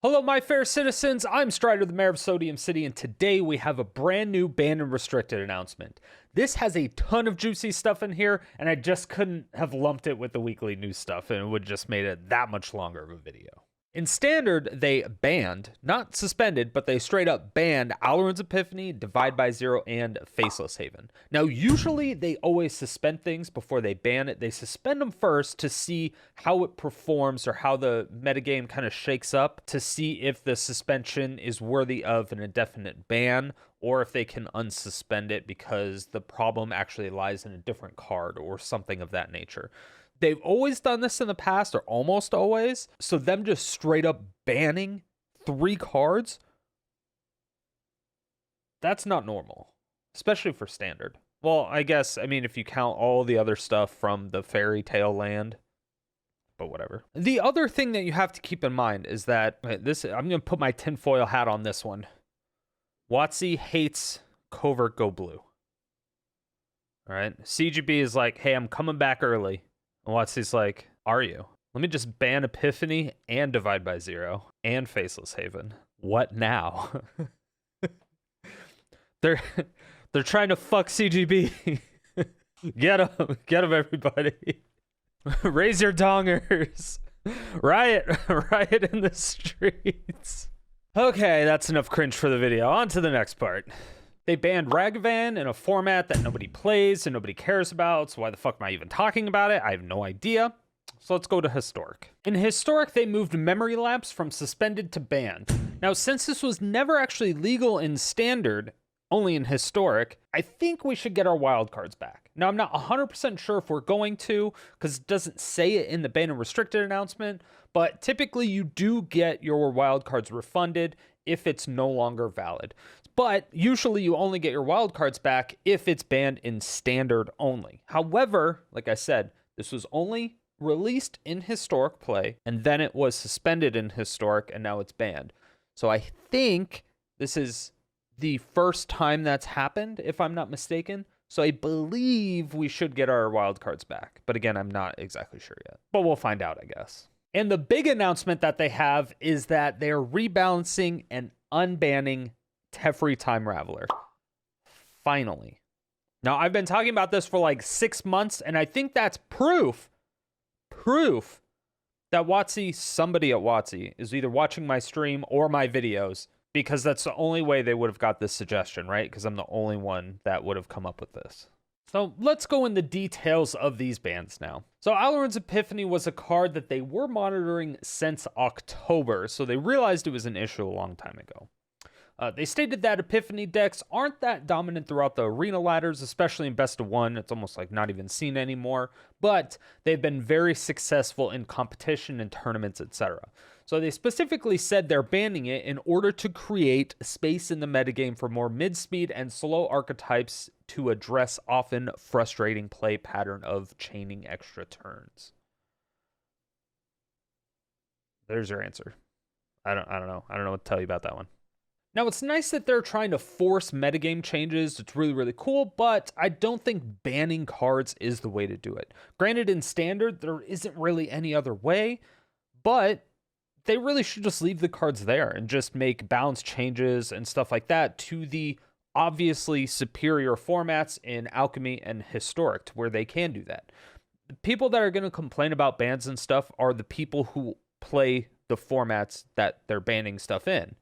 Hello, my fair citizens. I'm Strider, the Mayor of Sodium City, and today we have a brand new banned and restricted announcement. This has a ton of juicy stuff in here, and I just couldn't have lumped it with the weekly news stuff, and it would just made it that much longer of a video. In Standard, they banned, not suspended, but they straight up banned Alloran's Epiphany, Divide by Zero, and Faceless Haven. Now, usually they always suspend things before they ban it. They suspend them first to see how it performs or how the metagame kind of shakes up to see if the suspension is worthy of an indefinite ban or if they can unsuspend it because the problem actually lies in a different card or something of that nature. They've always done this in the past, or almost always. So them just straight up banning 3 cards, that's not normal, especially for Standard. Well, I guess, if you count all the other stuff from the fairy tale land, but whatever. The other thing that you have to keep in mind is that I'm going to put my tinfoil hat on this one. WotC hates Covert Go Blue. All right. CGB is like, hey, I'm coming back early. And WotC's like, are you? Let me just ban Epiphany and Divide by Zero and Faceless Haven. What now? They're trying to fuck CGB. Get them, everybody. Raise your dongers. Riot in the streets. Okay, that's enough cringe for the video. On to the next part. They banned Ragavan in a format that nobody plays and nobody cares about, so why the fuck am I even talking about it? I have no idea. So let's go to Historic. In Historic, they moved Memory Lapse from suspended to banned. Now, since this was never actually legal in Standard, only in Historic, I think we should get our wildcards back. Now, I'm not 100% sure if we're going to, because it doesn't say it in the banned and restricted announcement, but typically you do get your wildcards refunded if it's no longer valid. But usually you only get your wildcards back if it's banned in Standard only. However, like I said, this was only released in Historic play, and then it was suspended in Historic, and now it's banned. So I think this is the first time that's happened, if I'm not mistaken. So I believe we should get our wildcards back. But again, I'm not exactly sure yet. But we'll find out, I guess. And the big announcement that they have is that they're rebalancing and unbanning Teferi Time Raveler. Finally. Now, I've been talking about this for like 6 months, and I think that's proof that WotC, somebody at WotC, is either watching my stream or my videos, because that's the only way they would have got this suggestion, right? Because I'm the only one that would have come up with this. So let's go in the details of these bans now. So Alloran's Epiphany was a card that they were monitoring since October, so they realized it was an issue a long time ago. They stated that Epiphany decks aren't that dominant throughout the arena ladders, especially in Best of One. It's almost like not even seen anymore, but they've been very successful in competition and tournaments, etc. So they specifically said they're banning it in order to create space in the metagame for more mid-speed and slow archetypes to address often frustrating play pattern of chaining extra turns. There's your answer. I don't know. I don't know what to tell you about that one. Now, it's nice that they're trying to force metagame changes. It's really, really cool, but I don't think banning cards is the way to do it. Granted, in Standard, there isn't really any other way, but they really should just leave the cards there and just make balance changes and stuff like that to the obviously superior formats in Alchemy and Historic, to where they can do that. The people that are going to complain about bans and stuff are the people who play the formats that they're banning stuff in.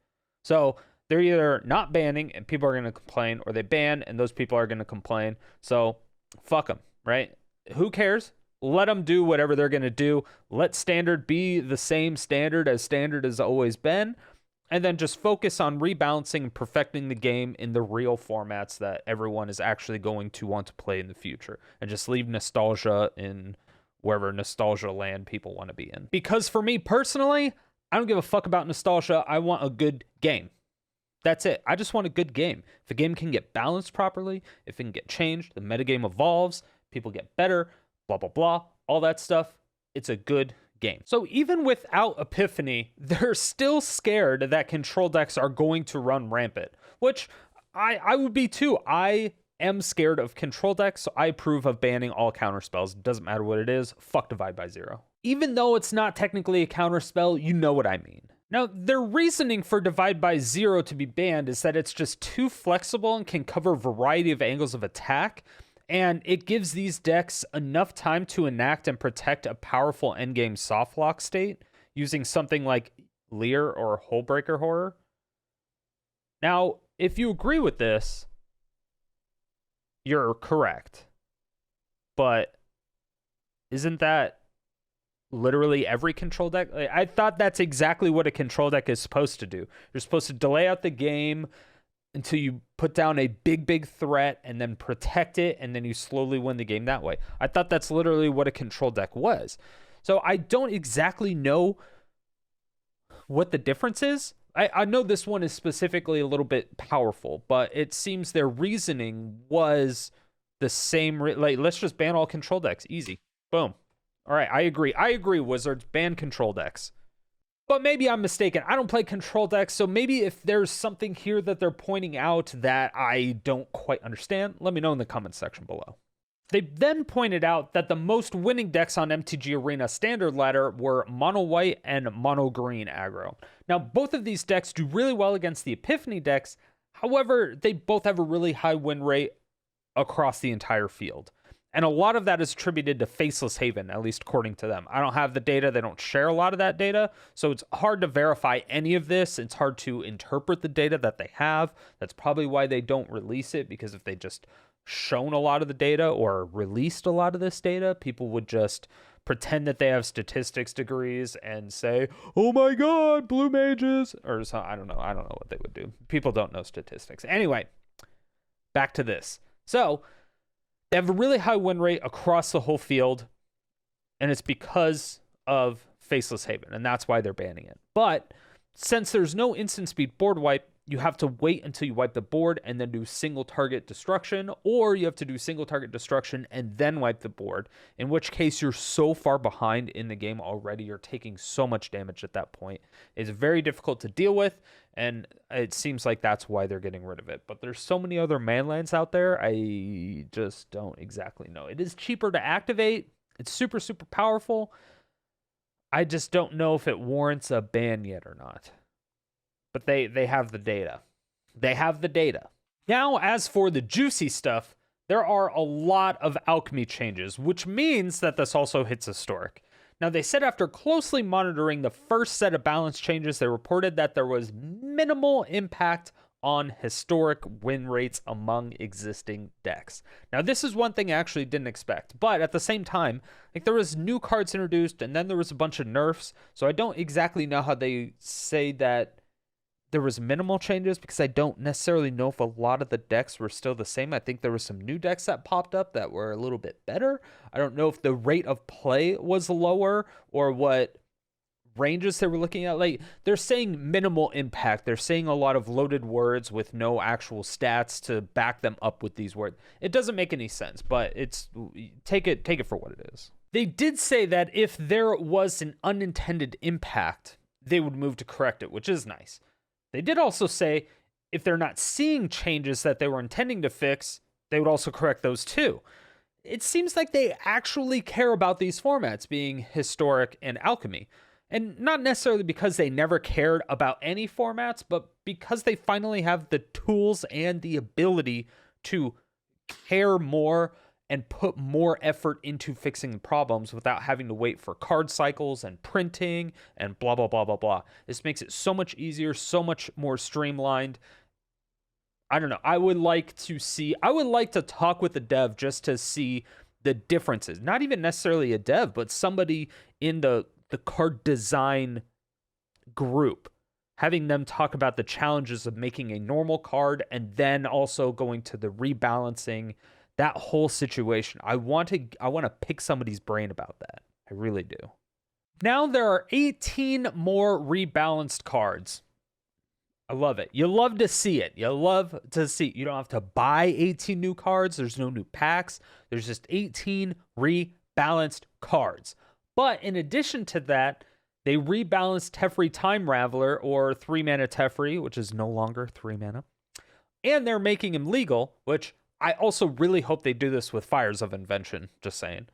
So they're either not banning and people are going to complain, or they ban and those people are going to complain. So fuck them, right? Who cares? Let them do whatever they're going to do. Let Standard be the same Standard as Standard has always been. And then just focus on rebalancing and perfecting the game in the real formats that everyone is actually going to want to play in the future. And just leave nostalgia in wherever nostalgia land people want to be in. Because for me personally, I don't give a fuck about nostalgia. I want a good game. That's it. I just want a good game. If a game can get balanced properly, if it can get changed, the metagame evolves, people get better, blah, blah, blah, all that stuff, it's a good game. So even without Epiphany, they're still scared that control decks are going to run rampant, which I would be too. I am scared of control decks, so I approve of banning all counter spells. Doesn't matter what it is. Fuck Divide by Zero. Even though it's not technically a counter spell, you know what I mean. Now, their reasoning for Divide by Zero to be banned is that it's just too flexible and can cover a variety of angles of attack, and it gives these decks enough time to enact and protect a powerful endgame softlock state using something like Leer or Hullbreaker Horror. Now, if you agree with this, you're correct. But isn't that literally every control deck? I thought that's exactly what a control deck is supposed to do. You're supposed to delay out the game until you put down a big threat and then protect it, and then you slowly win the game that way. I thought that's literally what a control deck was. So I don't exactly know what the difference is. I know this one is specifically a little bit powerful, but it seems their reasoning was the same. Like, let's just ban all control decks. Easy. Boom. All right, I agree, Wizards. Ban control decks. But maybe I'm mistaken. I don't play control decks, so maybe if there's something here that they're pointing out that I don't quite understand, let me know in the comments section below. They then pointed out that the most winning decks on MTG Arena Standard Ladder were Mono White and Mono Green aggro. Now, both of these decks do really well against the Epiphany decks. However, they both have a really high win rate across the entire field. And a lot of that is attributed to Faceless Haven, at least according to them. I don't have the data. They don't share a lot of that data. So it's hard to verify any of this. It's hard to interpret the data that they have. That's probably why they don't release it, because if they just shown a lot of the data or released a lot of this data, people would just pretend that they have statistics degrees and say, oh my God, blue mages, or something. I don't know what they would do. People don't know statistics. Anyway, back to this. So they have a really high win rate across the whole field, and it's because of Faceless Haven, and that's why they're banning it. But since there's no instant speed board wipe, you have to wait until you wipe the board and then do single target destruction, or you have to do single target destruction and then wipe the board, in which case you're so far behind in the game already. You're taking so much damage at that point. It's very difficult to deal with, and it seems like that's why they're getting rid of it. But there's so many other manlands out there, I just don't exactly know. It is cheaper to activate. It's super powerful. I just don't know if it warrants a ban yet or not. But they have the data. They have the data. Now, as for the juicy stuff, there are a lot of alchemy changes, which means that this also hits historic. Now, they said after closely monitoring the first set of balance changes, they reported that there was minimal impact on historic win rates among existing decks. Now, this is one thing I actually didn't expect, but at the same time, like, there was new cards introduced, and then there was a bunch of nerfs, so I don't exactly know how they say that there was minimal changes, because I don't necessarily know if a lot of the decks were still the same. I think there were some new decks that popped up that were a little bit better. I don't know if the rate of play was lower or what ranges they were looking at. Like, they're saying minimal impact. They're saying a lot of loaded words with no actual stats to back them up with these words. It doesn't make any sense, but it's take it for what it is. They did say that if there was an unintended impact, they would move to correct it, which is nice. They did also say if they're not seeing changes that they were intending to fix, they would also correct those too. It seems like they actually care about these formats being historic and alchemy. And not necessarily because they never cared about any formats, but because they finally have the tools and the ability to care more and put more effort into fixing the problems without having to wait for card cycles and printing and blah, blah, blah, blah, blah. This makes it so much easier, so much more streamlined. I don't know. I would like to talk with the dev just to see the differences. Not even necessarily a dev, but somebody in the card design group, having them talk about the challenges of making a normal card and then also going to the rebalancing, that whole situation. I want to pick somebody's brain about that. I really do. Now there are 18 more rebalanced cards. I love it. You love to see it. You love to see it. You don't have to buy 18 new cards. There's no new packs. There's just 18 rebalanced cards. But in addition to that, they rebalanced Teferi Time Raveler, or 3-mana Teferi, which is no longer 3 mana. And they're making him legal, which I also really hope they do this with Fires of Invention, just saying.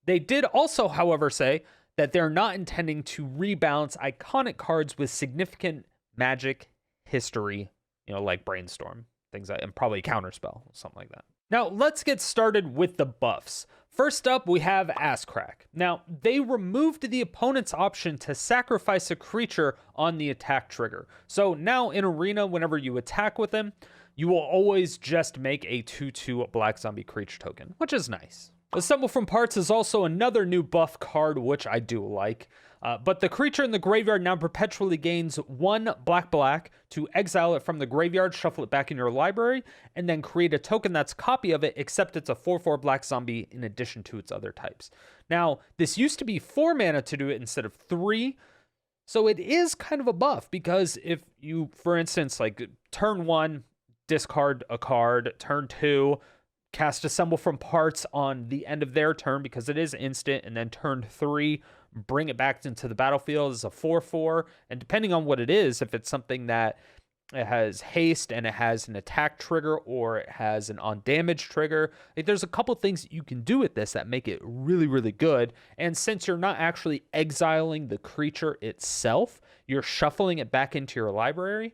They did also, however, say that they're not intending to rebalance iconic cards with significant magic history, like Brainstorm, things like, and probably Counterspell, something like that. Now, let's get started with the buffs. First up, we have Ass Crack. Now, they removed the opponent's option to sacrifice a creature on the attack trigger. So now in Arena, whenever you attack with them, you will always just make a 2/2 Black Zombie creature token, which is nice. Assemble from Parts is also another new buff card, which I do like. But the creature in the graveyard now perpetually gains 1 black to exile it from the graveyard, shuffle it back in your library, and then create a token that's a copy of it, except it's a 4/4 black zombie in addition to its other types. Now, this used to be 4 mana to do it instead of 3, so it is kind of a buff, because if you, for instance, like turn 1, discard a card, turn 2, cast Assemble from Parts on the end of their turn because it is instant, and then turn 3, bring it back into the battlefield as a 4/4, and depending on what it is, if it's something that it has haste and it has an attack trigger or it has an on damage trigger, like there's a couple things that you can do with this that make it really, really good. And since you're not actually exiling the creature itself, you're shuffling it back into your library,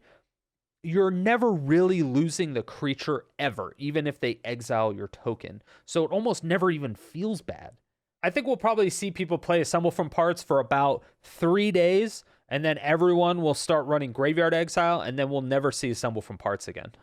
you're never really losing the creature ever, even if they exile your token. So it almost never even feels bad. I think we'll probably see people play Assemble from Parts for about 3 days, and then everyone will start running Graveyard Exile, and then we'll never see Assemble from Parts again.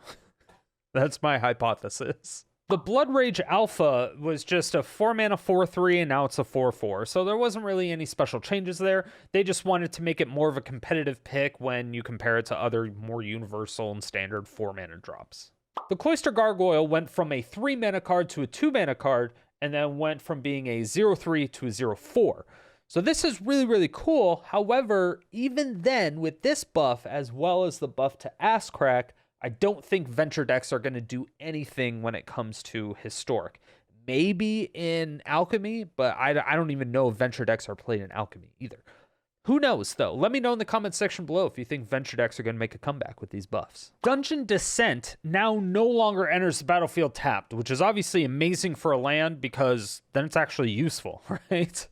That's my hypothesis. The Blood Rage Alpha was just a 4 mana 4/3, and now it's a 4/4. So there wasn't really any special changes there. They just wanted to make it more of a competitive pick when you compare it to other more universal and standard 4 mana drops. The Cloister Gargoyle went from a 3 mana card to a 2 mana card, and then went from being a 0/3 to a 0/4. So this is really, really cool. However, even then, with this buff, as well as the buff to Ass Crack, I don't think Venture decks are going to do anything when it comes to Historic. Maybe in Alchemy, but I don't even know if Venture decks are played in Alchemy either. Who knows, though? Let me know in the comment section below if you think Venture decks are going to make a comeback with these buffs. Dungeon Descent now no longer enters the battlefield tapped, which is obviously amazing for a land because then it's actually useful, right?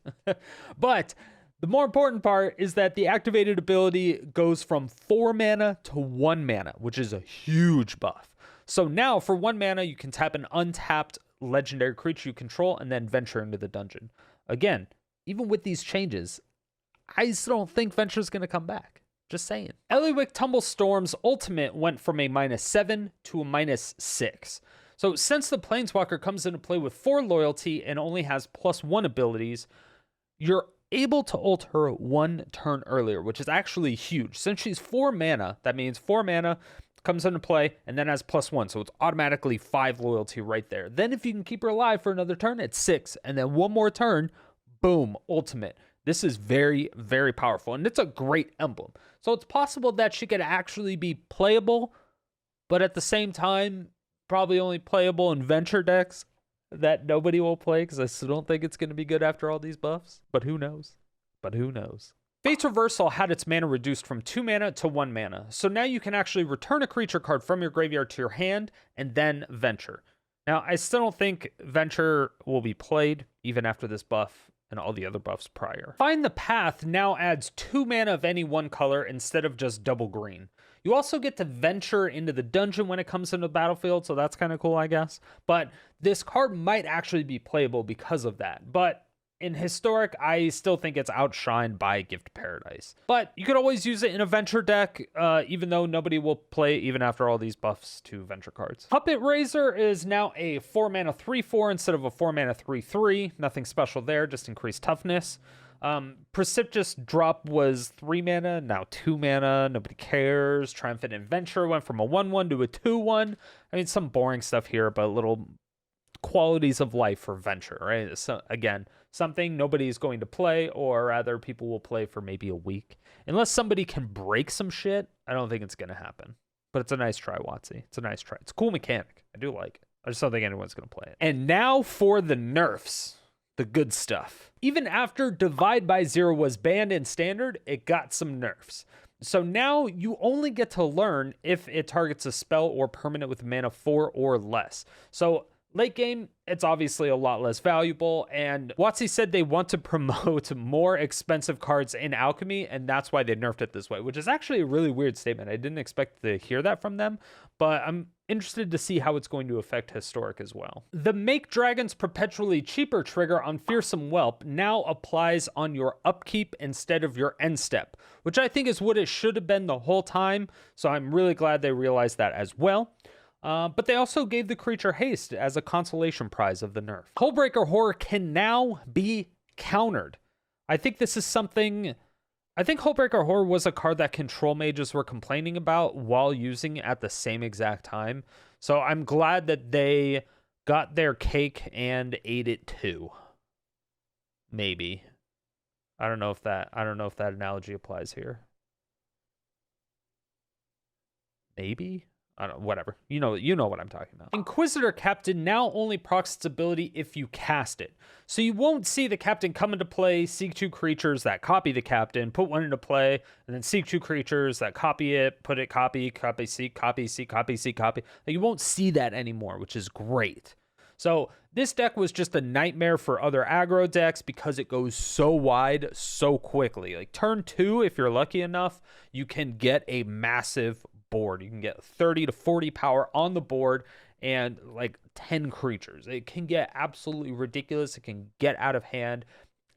But the more important part is that the activated ability goes from 4 mana to 1 mana, which is a huge buff. So now for 1 mana, you can tap an untapped legendary creature you control and then venture into the dungeon. Again, even with these changes, I still don't think Venture's going to come back. Just saying. Eliwick Tumblestorm's ultimate went from a -7 to a -6. So since the Planeswalker comes into play with 4 loyalty and only has +1 abilities, you're able to ult her 1 turn earlier, which is actually huge. Since she's 4 mana, that means 4 mana comes into play and then has +1. So it's automatically 5 loyalty right there. Then if you can keep her alive for another turn, it's 6. And then 1 more turn, boom, ultimate. This is very, very powerful, and it's a great emblem. So it's possible that she could actually be playable, but at the same time, probably only playable in Venture decks that nobody will play, because I still don't think it's going to be good after all these buffs. But who knows? Fate's Reversal had its mana reduced from 2 mana to 1 mana. So now you can actually return a creature card from your graveyard to your hand, and then Venture. Now, I still don't think Venture will be played, even after this buff and all the other buffs prior. Find the Path now adds 2 mana of any one color instead of just double green. You also get to venture into the dungeon when it comes into the battlefield, so that's kind of cool, I guess. But this card might actually be playable because of that. But in Historic, I still think it's outshined by Gift Paradise. But you could always use it in a Venture deck, even though nobody will play it even after all these buffs to Venture cards. Puppet Razor is now a 4 mana 3/4 instead of a 4 mana 3/3. Nothing special there, just increased toughness. Precipitous Drop was 3 mana, now 2 mana, nobody cares. Triumphant Adventure went from a 1/1 to a 2/1. I mean, some boring stuff here, but little qualities of life for Venture, right? So again, something nobody's going to play, or rather people will play for maybe a week. Unless somebody can break some shit, I don't think it's going to happen. But it's a nice try, Watsy. It's a nice try. It's a cool mechanic. I do like it. I just don't think anyone's going to play it. And now for the nerfs. The good stuff. Even after Divide by Zero was banned in Standard, it got some nerfs. So now you only get to learn if it targets a spell or permanent with mana 4 or less. So Late game, it's obviously a lot less valuable, and WotC said they want to promote more expensive cards in Alchemy, and that's why they nerfed it this way, which is actually a really weird statement. I didn't expect to hear that from them, but I'm interested to see how it's going to affect Historic as well. The Make Dragons Perpetually Cheaper trigger on Fearsome Whelp now applies on your upkeep instead of your end step, which I think is what it should have been the whole time, so I'm really glad they realized that as well. But they also gave the creature haste as a consolation prize of the nerf. Hullbreaker Horror can now be countered. I think this is something... I think Hullbreaker Horror was a card that control mages were complaining about while using it at the same exact time. So I'm glad that they got their cake and ate it too. Maybe. I don't know if that analogy applies here. Maybe? I don't know, whatever. You know what I'm talking about. Inquisitor Captain now only procs its ability if you cast it. So you won't see the Captain come into play, seek 2 creatures that copy the Captain, put 1 into play, and then seek 2 creatures that copy it, put it, copy, seek, copy, seek, copy, seek, copy. You won't see that anymore, which is great. So this deck was just a nightmare for other aggro decks because it goes so wide so quickly. Like turn 2, if you're lucky enough, you can get a massive board. You can get 30 to 40 power on the board and like 10 creatures. It can get absolutely ridiculous. It can get out of hand.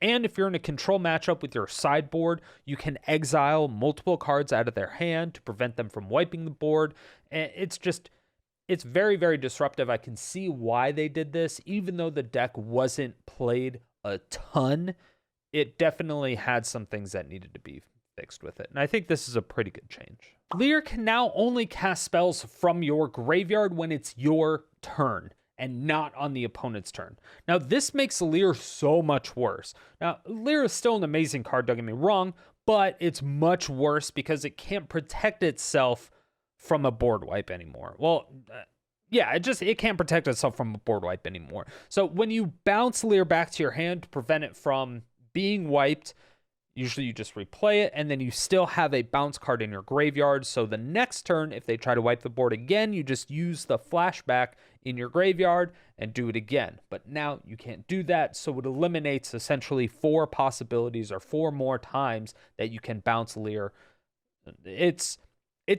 And if you're in a control matchup with your sideboard, you can exile multiple cards out of their hand to prevent them from wiping the board. And it's very, very disruptive. I can see why they did this. Even though the deck wasn't played a ton, it definitely had some things that needed to be fixed with it. And I think this is a pretty good change. Lear can now only cast spells from your graveyard when it's your turn and not on the opponent's turn. Now, this makes Lear so much worse. Now, Lear is still an amazing card, don't get me wrong, but it's much worse because it can't protect itself from a board wipe anymore. Well, yeah, it can't protect itself from a board wipe anymore. So when you bounce Lear back to your hand to prevent it from being wiped, usually you just replay it, and then you still have a bounce card in your graveyard. So the next turn, if they try to wipe the board again, you just use the flashback in your graveyard and do it again. But now you can't do that, so it eliminates essentially 4 possibilities or 4 more times that you can bounce Lear. It's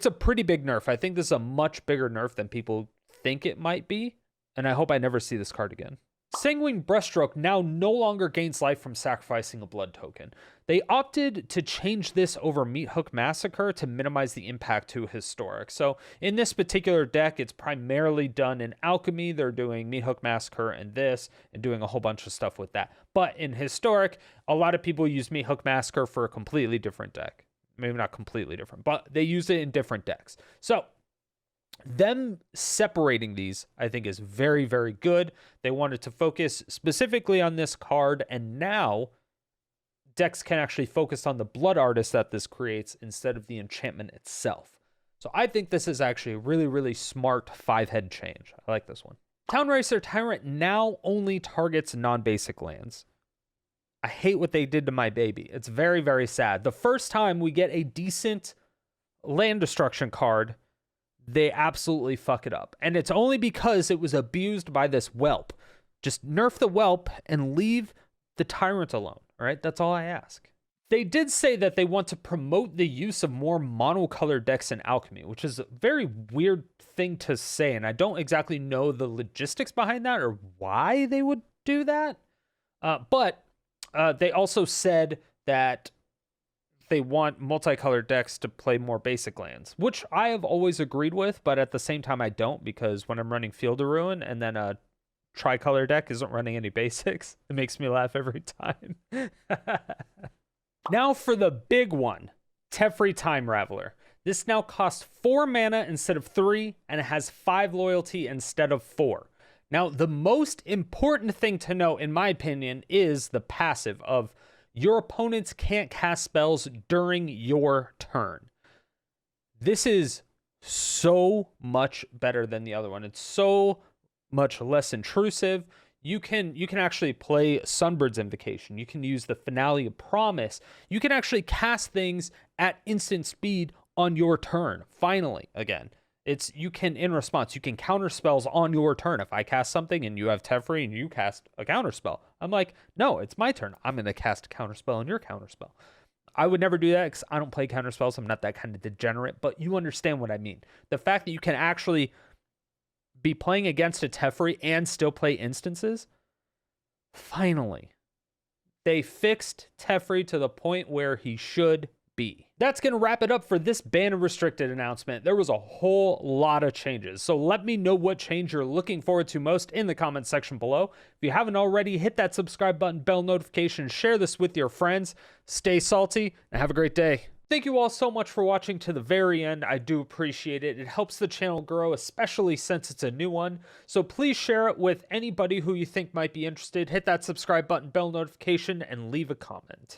a pretty big nerf. I think this is a much bigger nerf than people think it might be, and I hope I never see this card again. Sanguine Breaststroke now no longer gains life from sacrificing a blood token. They opted to change this over Meat Hook Massacre to minimize the impact to Historic. So in this particular deck, it's primarily done in Alchemy. They're doing Meat Hook Massacre and this, and doing a whole bunch of stuff with that. But in Historic, a lot of people use Meat Hook Massacre for a completely different deck. Maybe not completely different, but they use it in different decks. So them separating these, I think, is very, very good. They wanted to focus specifically on this card, and now decks can actually focus on the Blood Artist that this creates instead of the enchantment itself. So I think this is actually a really, really smart 5-head change. I like this one. Town Racer Tyrant now only targets non-basic lands. I hate what they did to my baby. It's very, very sad. The first time we get a decent land destruction card, they absolutely fuck it up. And it's only because it was abused by this whelp. Just nerf the whelp and leave the tyrant alone. All right, that's all I ask. They did say that they want to promote the use of more monocolored decks in Alchemy, which is a very weird thing to say. And I don't exactly know the logistics behind that or why they would do that. But they also said that they want multicolored decks to play more basic lands, which I have always agreed with, but at the same time I don't, because when I'm running Field of Ruin and then a tricolor deck isn't running any basics, it makes me laugh every time. Now for the big one, Teferi Time Raveler. This now costs 4 mana instead of 3, and it has 5 loyalty instead of 4. Now, the most important thing to know, in my opinion, is the passive of your opponents can't cast spells during your turn. This is so much better than the other one. It's so much less intrusive. You can actually play Sunbird's Invocation. You can use the Finale of Promise. You can actually cast things at instant speed on your turn, finally, again. You can, in response, you can counter spells on your turn. If I cast something and you have Teferi and you cast a counter spell, I'm like, no, it's my turn. I'm going to cast a counter spell on your counter spell. I would never do that because I don't play counter spells. I'm not that kind of degenerate, but you understand what I mean. The fact that you can actually be playing against a Teferi and still play instances, finally, they fixed Teferi to the point where he should be. That's going to wrap it up for this ban and restricted announcement. There was a whole lot of changes, so let me know what change you're looking forward to most in the comments section below. If you haven't already, hit that subscribe button, bell notification, share this with your friends. Stay salty, and have a great day. Thank you all so much for watching to the very end. I do appreciate it. It helps the channel grow, especially since it's a new one. So please share it with anybody who you think might be interested. Hit that subscribe button, bell notification, and leave a comment.